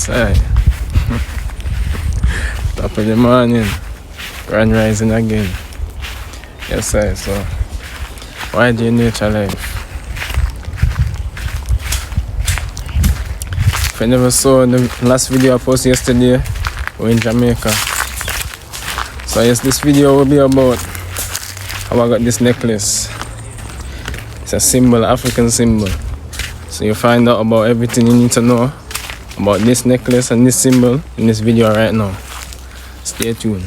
Say, top of the morning, grand rising again. Yes, sir. So, why do you nature life? If you never saw the last video I posted yesterday, we're in Jamaica. So, yes, this video will be about how I got this necklace. It's a symbol, African symbol. So, you find out about everything you need to know about this necklace and this symbol in this video right now. Stay tuned.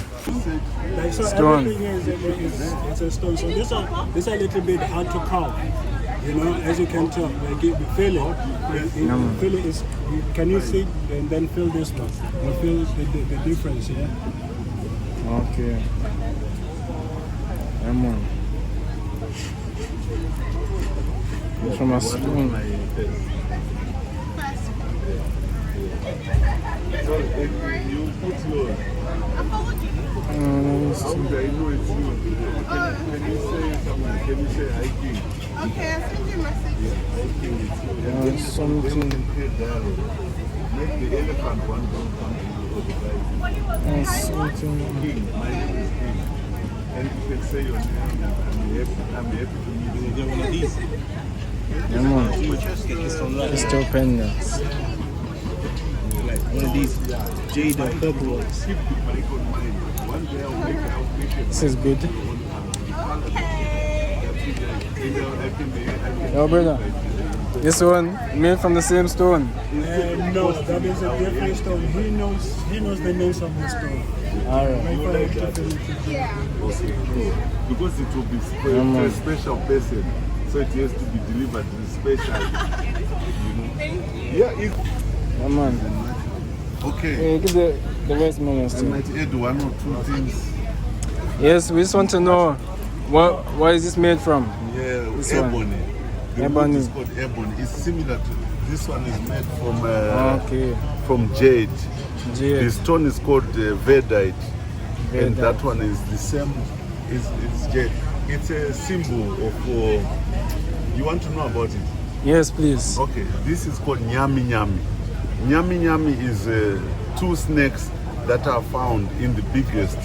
Stone. It's a stone. So this a little bit hard to carve. You know, as you can tell, like the filling, filling is. Can you see and then fill this one? You feel the difference, yeah. Okay. Come on. It's from a spoon. You put yours. I know it's you. Can you say something? Can you say hiking? Okay, I'll send you a message. Yeah, hiking with you. Something. Make the elephant one don't come to you all the time. Something. King, my name is King. And you can say your name. I'm happy to meet you. Get one of these. Come on. Get this from London. Just open that. Like one of these jade or purple ones. Keep the mic on mine. One day I'll make it. This is good. Okay. Yo, brother. This one made from the same stone. No, that is a different stone. He knows the names of the stone. Alright. Yeah. Because it will be for a special person, so it has to be delivered special. You know? Yeah, Come on. okay. Hey, give the rest money I still. might add one or two things. Yes, we just want to know what is this made from? Yeah, This ebony. The Ebony. wood is called ebony. It's similar to this one is made from Okay. from jade. Jade. The stone is called verdite, and Verdite. that one is the same. It's jade. It's a symbol of. You want to know about it? Yes, please. Okay, this is called Nyami Nyami. Nyami Nyami is two snakes that are found in the biggest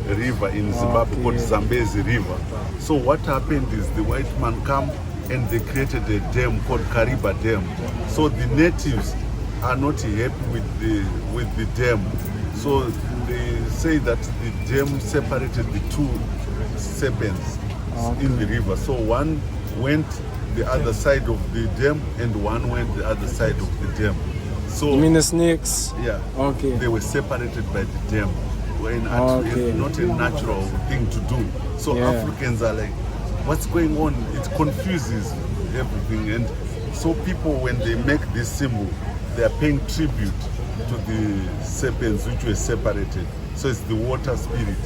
river in Zimbabwe called Zambezi River. So what happened is the white man come and they created a dam called Kariba Dam. So the natives are not happy with the dam. So they say that the dam separated the two serpents in the river. So one went the other side of the dam and one went the other side of the dam. So You mean the snakes? yeah, Okay. they were separated by the dam. Okay. It's not a natural thing to do. So Yeah. Africans are like, what's going on? It confuses everything. And so people, when they make this symbol, they are paying tribute to the serpents which were separated. So it's the water spirit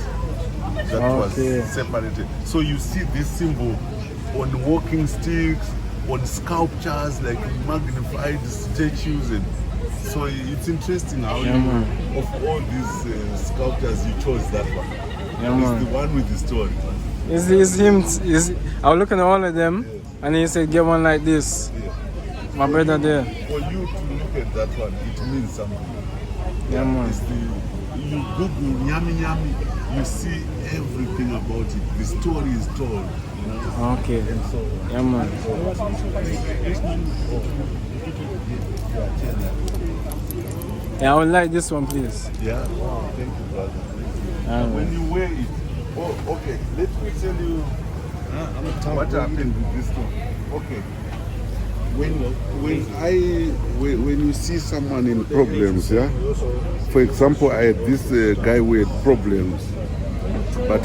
that was separated. So you see this symbol on walking sticks, on sculptures, like magnified statues, and so it's interesting how of all these sculptures you chose that one. It's the one with the story. Is him? I was looking at all of them, and he said, "Get one like this." Yeah. My brother there. For you to look at that one, it means something. Yeah, man. It's you Google Nyami Nyami, you see everything about it. The story is told. You know? Okay. And so, Yeah, man. Yeah, I would like this one, please. yeah, thank you, brother. Alright. When you wear it, okay, let me tell you what happened with this one. Okay. When you see someone in problems, yeah. For example, I had this guy who had problems, but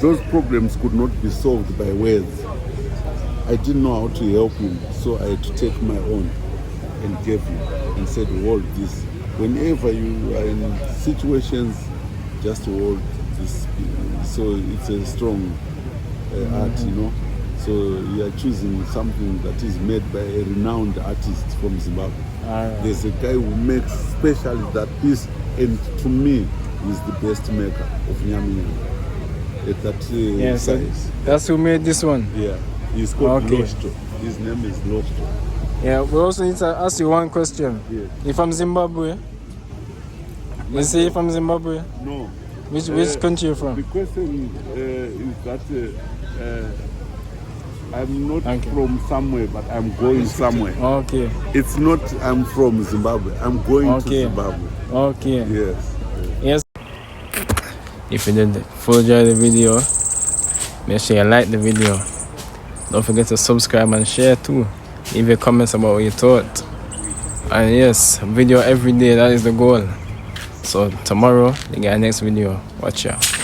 those problems could not be solved by words. I didn't know how to help him, so I had to take my own and gave him and said, hold this. Whenever you are in situations, just hold this. So it's a strong art, you know. So you are choosing something that is made by a renowned artist from Zimbabwe. There's a guy who makes specially that piece, and to me, he's the best maker of Nyami Nyami. At that size. That's who made this one. Yeah, he's called Okay. Losto. His name is Losto. Yeah, we also need to ask you one question. Yes. You from Zimbabwe? You say you from Zimbabwe? No. Which country you from? The question is that I'm not Okay. from somewhere, but I'm going somewhere. Okay. It's not I'm from Zimbabwe. I'm going to Okay. Zimbabwe. Okay. Yes. Yes. If you did enjoy the video, make sure you like the video. Don't forget to subscribe and share too. Leave your comments about what you thought. And yes, video every day, that is the goal. So tomorrow, you get our next video. Watch out.